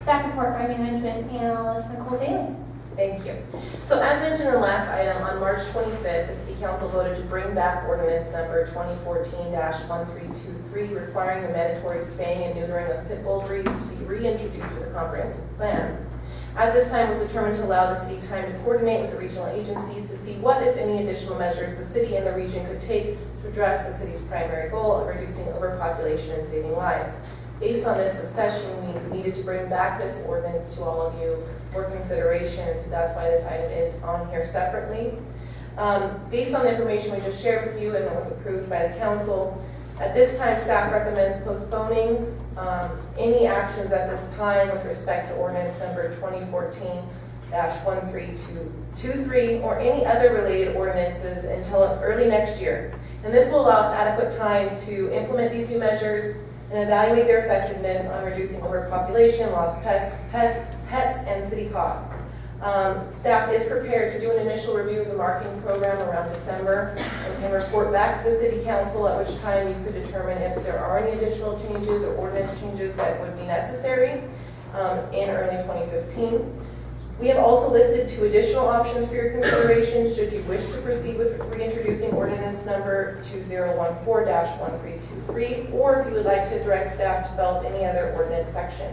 Staff report by Management Analyst Nicole Daly. Thank you. So as mentioned in the last item, on March 25th, the City Council voted to bring back ordinance number 2014-1323, requiring the mandatory spaying and neutering of pit bull breeds to be reintroduced with a comprehensive plan. At this time, it was determined to allow the city time to coordinate with the regional agencies to see what, if any, additional measures the city and the region could take to address the city's primary goal of reducing overpopulation and saving lives. Based on this discussion, we needed to bring back this ordinance to all of you for consideration, so that's why this item is on here separately. Based on the information we just shared with you and that was approved by the council, at this time staff recommends postponing any actions at this time with respect to ordinance number 2014-1323 or any other related ordinances until early next year. And this will allow us adequate time to implement these new measures and evaluate their effectiveness on reducing overpopulation, lost pets, and city costs. Staff is prepared to do an initial review of the marketing program around December and can report back to the City Council, at which time you could determine if there are any additional changes or ordinance changes that would be necessary in early 2015. We have also listed 2 additional options for your consideration should you wish to proceed with reintroducing ordinance number 2014-1323, or if you would like to direct staff to develop any other ordinance section.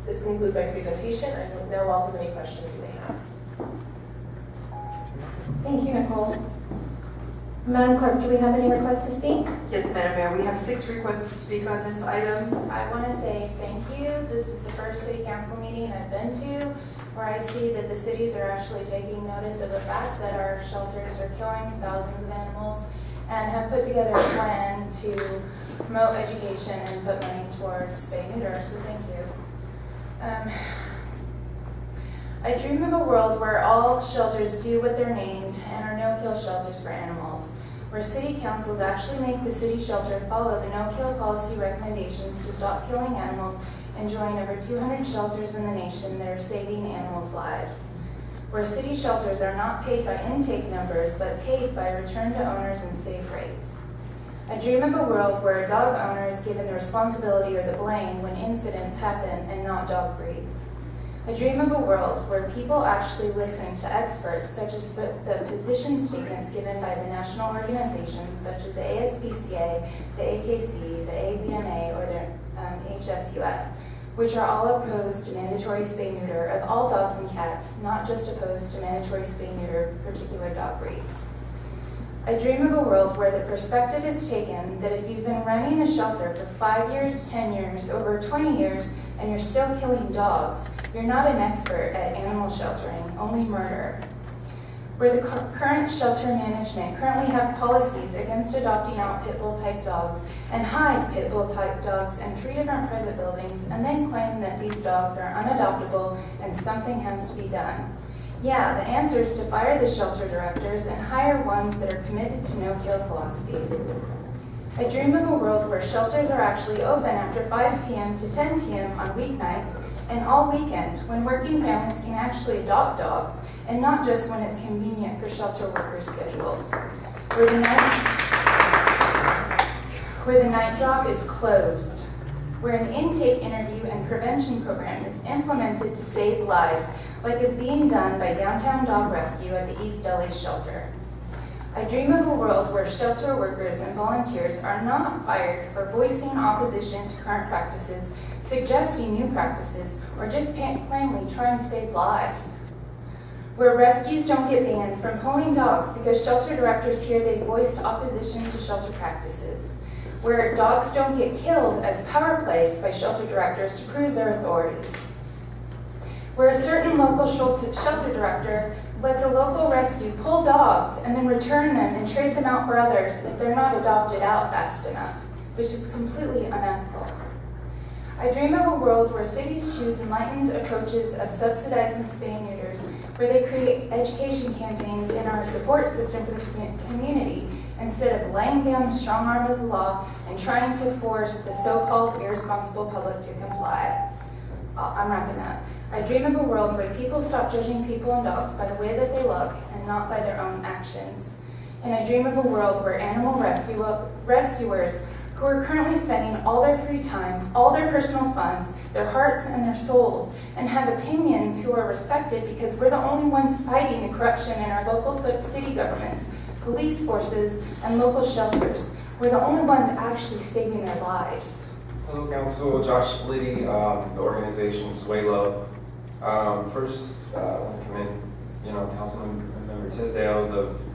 This concludes my presentation. I will now welcome any questions you may have. Thank you, Nicole. Madam Clerk, do we have any requests to speak? Yes, Madam Mayor, we have 6 requests to speak on this item. I want to say thank you. This is the first city council meeting I've been to where I see that the cities are actually taking notice of the fact that our shelters are killing thousands of animals and have put together a plan to promote education and put money towards spay and neuter, so thank you. I dream of a world where all shelters do what they're named and are no-kill shelters for animals, where city councils actually make the city shelter follow the no-kill policy recommendations to stop killing animals and join over 200 shelters in the nation that are saving animals' lives, where city shelters are not paid by intake numbers but paid by return to owners and safe rates. I dream of a world where a dog owner is given the responsibility or the blame when incidents happen and not dog breeds. I dream of a world where people actually listen to experts such as the position statements given by the national organizations such as the ASPCA, the AKC, the AVMA, or the HSUS, which are all opposed to mandatory spay-neuter of all dogs and cats, not just opposed to mandatory spay-neuter of particular dog breeds. I dream of a world where the perspective is taken that if you've been running a shelter for 5 years, 10 years, over 20 years, and you're still killing dogs, you're not an expert at animal sheltering, only murder. Where the current shelter management currently have policies against adopting out pit bull type dogs and hide pit bull type dogs in 3 different private buildings and then claim that these dogs are unadoptable and something has to be done. Yeah, the answer is to fire the shelter directors and hire ones that are committed to no-kill philosophies. I dream of a world where shelters are actually open after 5 p.m. to 10 p.m. on weeknights and all weekend when working families can actually adopt dogs and not just when it's convenient for shelter workers' schedules. Where the night job is closed. Where an intake interview and prevention program is implemented to save lives like is being done by Downtown Dog Rescue at the East LA shelter. I dream of a world where shelter workers and volunteers are not fired for voicing opposition to current practices, suggesting new practices, or just plainly trying to save lives. Where rescues don't get banned from pulling dogs because shelter directors hear they voiced opposition to shelter practices. Where dogs don't get killed as power plays by shelter directors to prove their authority. Where a certain local shelter director lets a local rescue pull dogs and then return them and trade them out for others if they're not adopted out fast enough, which is completely unethical. I dream of a world where cities choose enlightened approaches of subsidizing spay and neuters, where they create education campaigns in our support system for the community instead of laying down the strong arm of the law and trying to force the so-called irresponsible public to comply. I'm wrapping up. I dream of a world where people stop judging people and dogs by the way that they look and not by their own actions. And I dream of a world where animal rescuers who are currently spending all their free time, all their personal funds, their hearts and their souls, and have opinions who are respected because we're the only ones fighting the corruption in our local city governments, police forces, and local shelters. We're the only ones actually saving their lives. Hello, Council. Josh Liddy, the organization Sway Love. First, I want to commend, Councilmember Tisdale.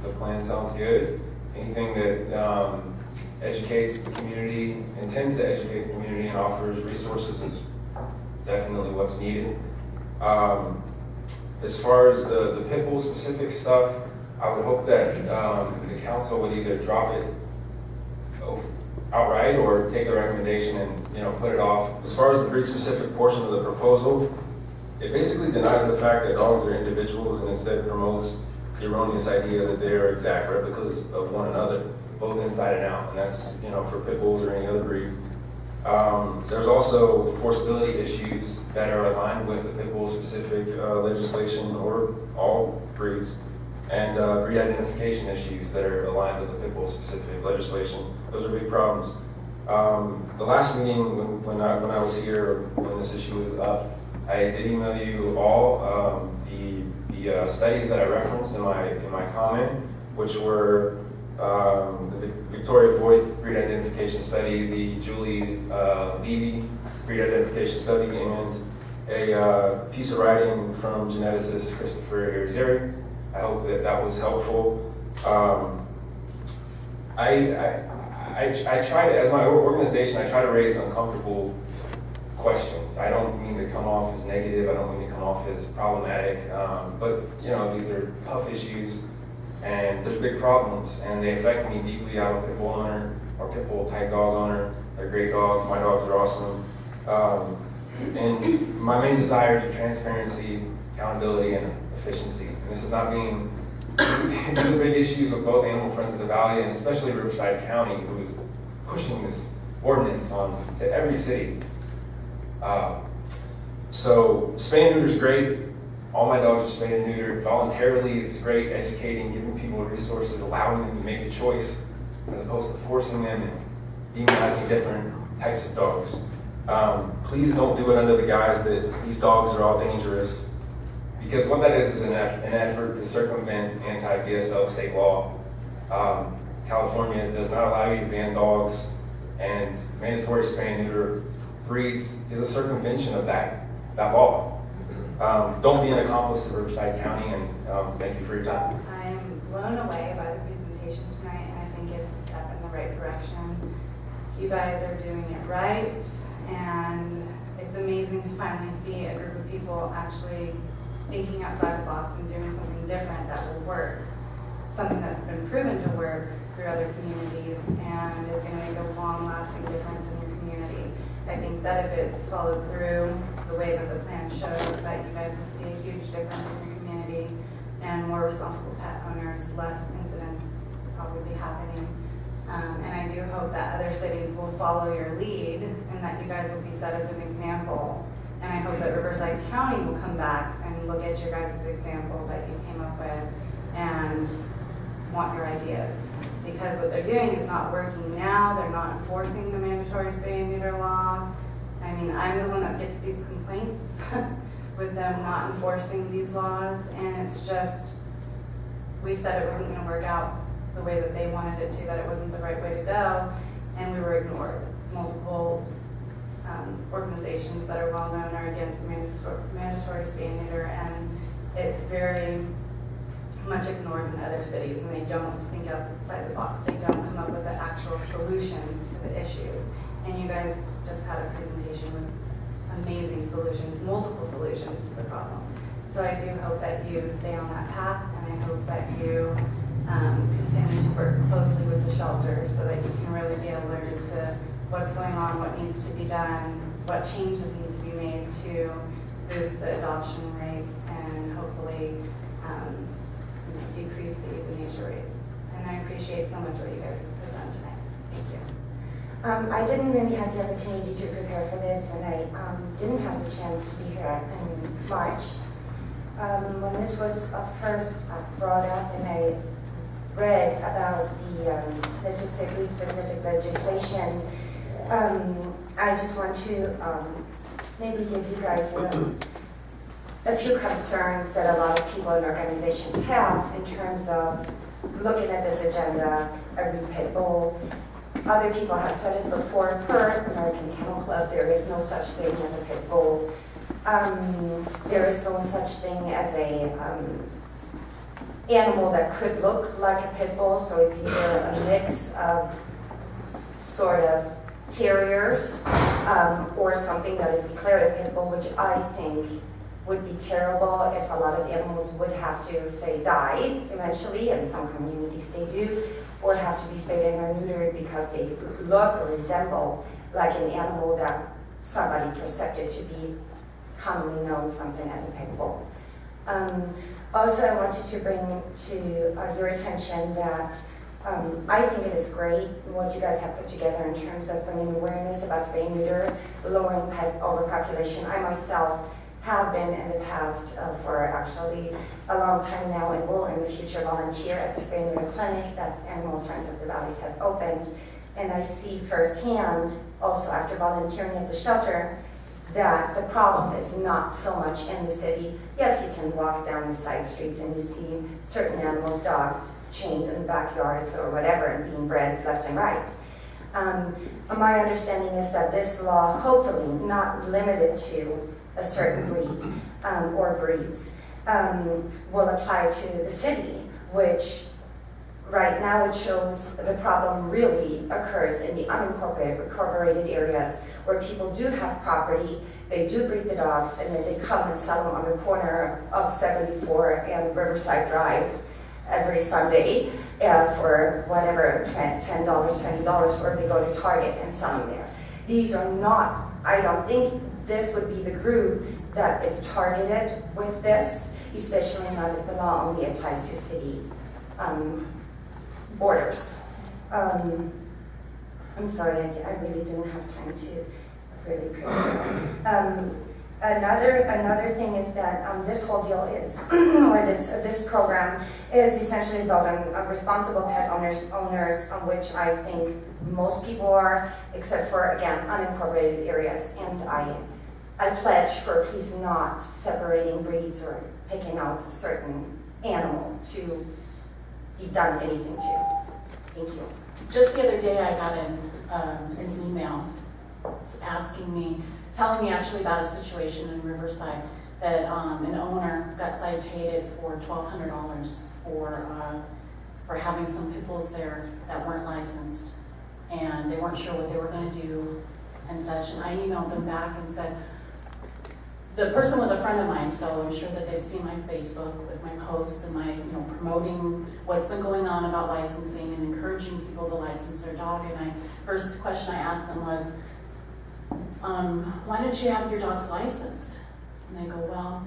The plan sounds good. Anything that educates the community, intends to educate the community, and offers resources is definitely what's needed. As far as the pit bull specific stuff, I would hope that the council would either drop it outright or take the recommendation and put it off. As far as the breed specific portion of the proposal, it basically denies the fact that dogs are individuals and instead promotes the erroneous idea that they are exact replicas of one another, both inside and out, and that's for pit bulls or any other breed. There's also enforceability issues that are aligned with the pit bull specific legislation or all breeds, and breed identification issues that are aligned with the pit bull specific legislation. Those are big problems. The last meeting when I was here, when this issue was up, I did email you all the studies that I referenced in my comment, which were the Victoria Voigt breed identification study, the Julie Levy breed identification study, and a piece of writing from geneticist Christopher Arieri. I hope that was helpful. I try to, as my organization, I try to raise uncomfortable questions. I don't mean to come off as negative. I don't mean to come off as problematic. But these are tough issues, and there's big problems, and they affect me deeply. I'm a pit bull owner or pit bull type dog owner. They're great dogs. My dogs are awesome. And my main desire is transparency, accountability, and efficiency. And this is not being. These are big issues with both Animal Friends of the Valley and especially Riverside County, who is pushing this ordinance on to every city. So spay and neuter is great. All my dogs are spayed and neutered voluntarily. It's great educating, giving people resources, allowing them to make the choice as opposed to forcing them and demonizing different types of dogs. Please don't do it under the guise that these dogs are all dangerous, because what that is an effort to circumvent anti-BSL state law. California does not allow you to ban dogs, and mandatory spay and neuter breeds is a circumvention of that law. Don't be an accomplice to Riverside County, and thank you for your time. I'm blown away by the presentation tonight, and I think it's a step in the right direction. You guys are doing it right, and it's amazing to finally see a group of people actually thinking outside the box and doing something different that will work. Something that's been proven to work through other communities and is going to make a long-lasting difference in your community. I think that if it's followed through the way that the plan shows, that you guys will see a huge difference in your community and more responsible pet owners, less incidents probably be happening. And I do hope that other cities will follow your lead and that you guys will be set as an example. And I hope that Riverside County will come back and look at your guys' example that you came up with and want your ideas. Because what they're doing is not working now. They're not enforcing the mandatory spay and neuter law. I mean, I'm the one that gets these complaints with them not enforcing these laws. And it's just, we said it wasn't going to work out the way that they wanted it to, that it wasn't the right way to go. And we were ignored. Multiple organizations that are well known are against mandatory spay and neuter, and it's very much ignored in other cities, and they don't think outside the box. They don't come up with an actual solution to the issues. And you guys just had a presentation with amazing solutions, multiple solutions to the problem. So I do hope that you stay on that path, and I hope that you continue to work closely with the shelters so that you can really be alert to what's going on, what needs to be done, what changes need to be made to boost the adoption rates and hopefully decrease the euthanasia rates. And I appreciate so much what you guys have done tonight. Thank you. I didn't really have the opportunity to prepare for this, and I didn't have the chance to be here in March. When this was first brought up, and I read about the breed-specific legislation, I just want to maybe give you guys a few concerns that a lot of people and organizations have in terms of looking at this agenda, a reed pit bull. Other people have said it before, per American Kennel Club, there is no such thing as a pit bull. There is no such thing as a animal that could look like a pit bull, so it's either a mix of sort of terriers or something that is declared a pit bull, which I think would be terrible if a lot of animals would have to, say, die eventually, in some communities they do, or have to be spayed and or neutered because they look or resemble like an animal that somebody percepted to be commonly known something as a pit bull. Also, I wanted to bring to your attention that I think it is great what you guys have put together in terms of bringing awareness about spay and neuter, lowering pet overpopulation. I myself have been in the past for actually a long time now and will in the future volunteer at the spay and neuter clinic that Animal Friends of the Valleys has opened. And I see firsthand, also after volunteering at the shelter, that the problem is not so much in the city. Yes, you can walk down the side streets and you see certain animals, dogs, chained in the backyards or whatever and being bred left and right. My understanding is that this law, hopefully not limited to a certain breed or breeds, will apply to the city, which right now it shows the problem really occurs in the unincorporated areas where people do have property, they do breed the dogs, and then they come and sell them on the corner of 74 and Riverside Drive every Sunday for whatever, $10, $20, or they go to Target and sell them there. These are not, I don't think this would be the group that is targeted with this, especially not if the law only applies to city borders. I'm sorry, I really didn't have time to really prepare. Another thing is that this whole deal is, or this program is essentially about responsible pet owners, which I think most people are, except for, again, unincorporated areas. And I pledge for please not separating breeds or picking out a certain animal to be done anything to. Thank you. Just the other day, I got an email asking me, telling me actually about a situation in Riverside that an owner got cited for $1,200 for having some pit bulls there that weren't licensed, and they weren't sure what they were going to do and such. And I emailed them back and said, the person was a friend of mine, so I'm sure that they've seen my Facebook with my posts and my, promoting what's been going on about licensing and encouraging people to license their dog. And first question I asked them was, why didn't you have your dogs licensed? And they go, well,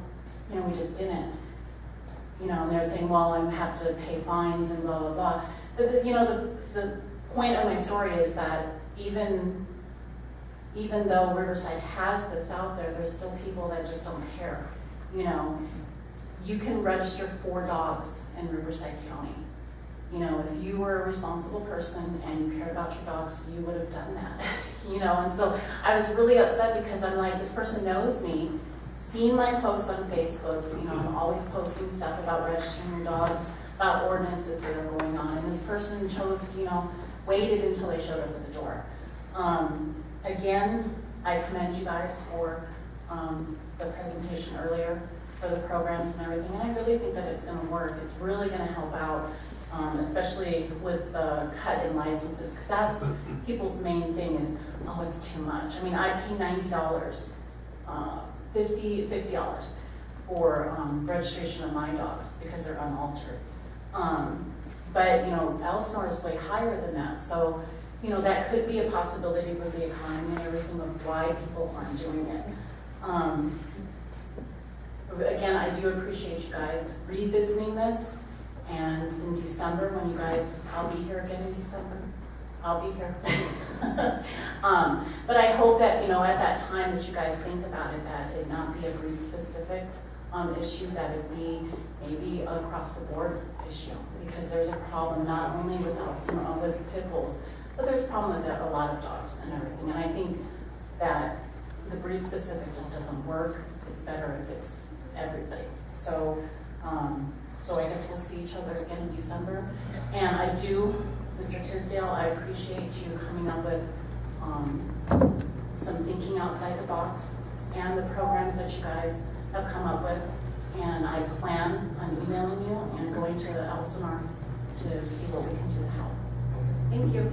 we just didn't. And they're saying, well, I have to pay fines and blah, blah, blah. But, the point of my story is that even though Riverside has this out there, there's still people that just don't care. You can register 4 dogs in Riverside County. If you were a responsible person and you cared about your dogs, you would have done that. And so I was really upset because I'm like, this person knows me, seen my posts on Facebook. I'm always posting stuff about registering your dogs, about ordinances that are going on. And this person chose, waited until they showed up at the door. Again, I commend you guys for the presentation earlier, for the programs and everything, and I really think that it's going to work. It's really going to help out, especially with the cut in licenses, because that's people's main thing is, oh, it's too much. I mean, I pay $90, $50 for registration of my dogs because they're unaltered. But Elsinore is way higher than that, so that could be a possibility with the economy and everything of why people aren't doing it. Again, I do appreciate you guys revisiting this, and in December, when you guys, I'll be here again in December. I'll be here. But I hope that, at that time that you guys think about it, that it not be a breed-specific issue, that it be maybe across the board issue, because there's a problem not only with Elsinore, with pit bulls, but there's a problem with a lot of dogs and everything. And I think that the breed specific just doesn't work. It's better if it's everybody. So, so I guess we'll see each other again in December. And I do, Mr. Tisdale, I appreciate you coming up with some thinking outside the box and the programs that you guys have come up with. And I plan on emailing you and going to Elsinore to see what we can do to help. Thank you.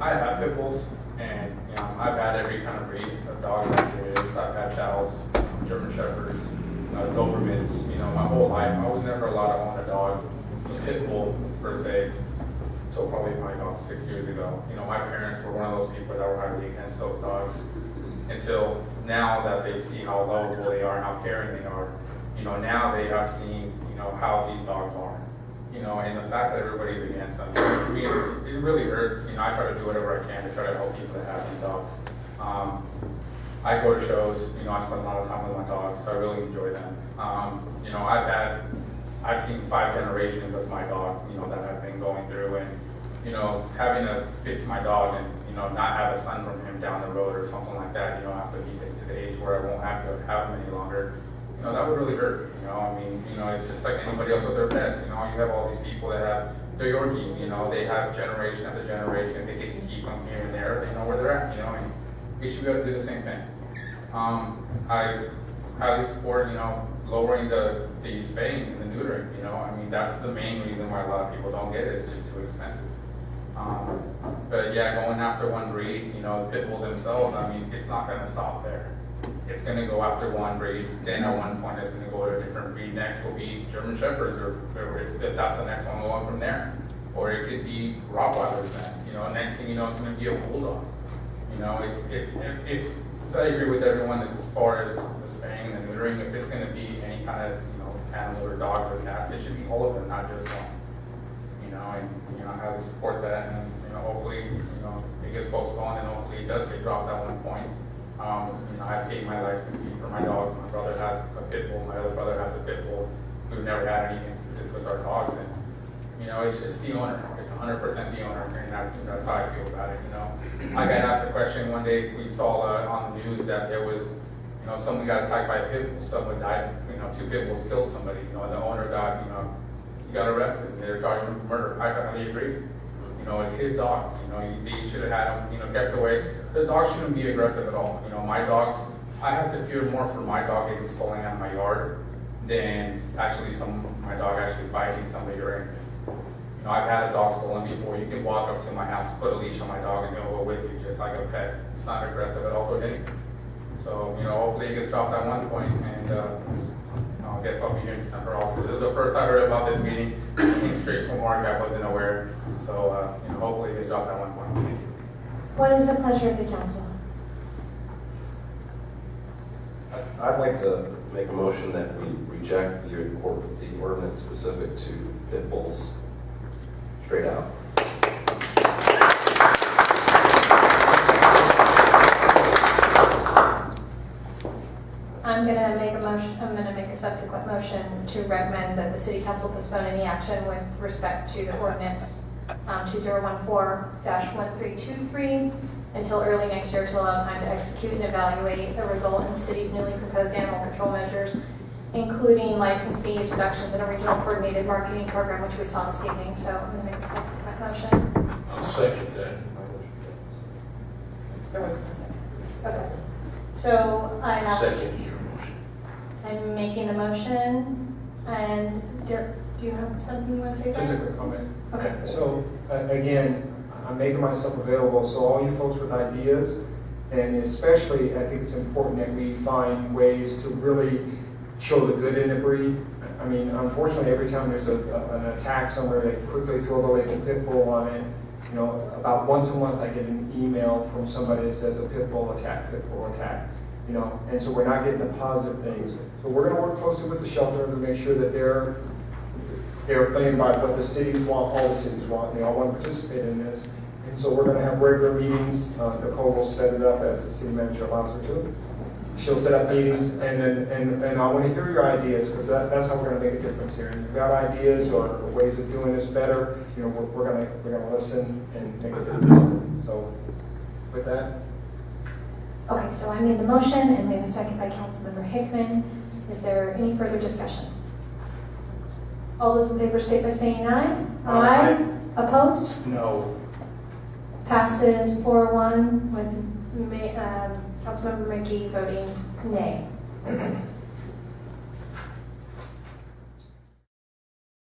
I have pit bulls, and I've had every kind of breed of dog that there is. I've had chows, German shepherds, Dobermans. My whole life. I was never allowed to own a dog, a pit bull per se, until probably about 6 years ago. My parents were one of those people that were highly against those dogs. Until now that they see how lovable they are, how caring they are. Now they have seen, how these dogs are. And the fact that everybody's against them, I mean, it really hurts. I try to do whatever I can to try to help people that have these dogs. I go to shows, I spend a lot of time with my dogs, so I really enjoy them. I've seen 5 generations of my dog, that I've been going through, and, having to fix my dog and, not have a son from him down the road or something like that, after he gets to the age where I won't have to have him any longer, that would really hurt. It's just like anybody else with their pets. You have all these people that have their Yorkies. They have generation after generation. They get to keep them here and there. They know where they're at. And we should be able to do the same thing. I highly support lowering the spaying and the neutering. That's the main reason why a lot of people don't get it. It's just too expensive. But yeah, going after one breed, the pit bulls themselves. It's not going to stop there. It's going to go after one breed, then at one point it's going to go to a different breed. Next will be German Shepherds, or if that's the next one, we'll go from there. Or it could be Rottweilers next. Next thing you know, it's going to be a Bulldog. So I agree with everyone as far as the spaying and the neutering. If it's going to be any kind of, animal or dogs or cats, it should be all of them, not just one. I highly support that, and hopefully, it gets postponed, and hopefully it does get dropped at one point. I paid my license fee for my dogs. My brother has a pit bull. My other brother has a pit bull. We've never had any instances with our dogs, and it's the owner. It's 100% the owner, and that's how I feel about it. I got asked a question one day. We saw on the news that there was, someone got attacked by a pit bull. Someone died. 2 pit bulls killed somebody. And the owner got, he got arrested. And they were charging him for murder. I completely agree. It's his dog. They should have had him, kept away. The dog shouldn't be aggressive at all. My dogs, I have to fear more for my dog getting stolen out of my yard than actually my dog actually biting somebody or anything. I've had a dog stolen before. You can walk up to my house, put a leash on my dog, and he'll go with you just like a pet. It's not aggressive at all for anything. So, hopefully it gets stopped at one point, and I guess I'll be here in December also. This is the first I heard about this meeting. It came straight from Mark. I wasn't aware. So, hopefully it gets dropped at one point. Thank you. What is the pleasure of the council? I'd like to make a motion that we reject the ordinance specific to pit bulls straight out. I'm going to make a motion. I'm going to make a subsequent motion to recommend that the city council postpone any action with respect to the ordinance 2014-1323 until early next year to allow time to execute and evaluate the result in the city's newly proposed animal control measures, including license fees, reductions in a regional coordinated marketing program, which we saw this evening. So I'm going to make a subsequent motion. I'll second that. There was a second. Okay. So I have. Second your motion. I'm making the motion, and do you have something you want to say? Just a Brian? quick comment. Okay. So, again, I'm making myself available, so all you folks with ideas, and especially, I think it's important that we find ways to really show the good in a breed. Unfortunately, every time there's an attack somewhere, they quickly throw the label pit bull on it. About once a month I get an email from somebody that says a pit bull attack, and so we're not getting the positive things. So we're going to work closely with the shelter to make sure that they're playing by what the cities want, all the cities want. They all want to participate in this. And so we're going to have regular meetings. Nicole will set it up as the city manager allows her to. She'll set up meetings, and I want to hear your ideas, because that's how we're going to make a difference here. And if you've got ideas or ways of doing this better, we're going to listen and make a difference. So with that, Okay, so I made the motion, and we have a second by Councilmember Hickman. Is there any further discussion? All those in favor state by saying aye. Aye. Opposed? No. Passes 4-1 with Councilmember McGee voting nay.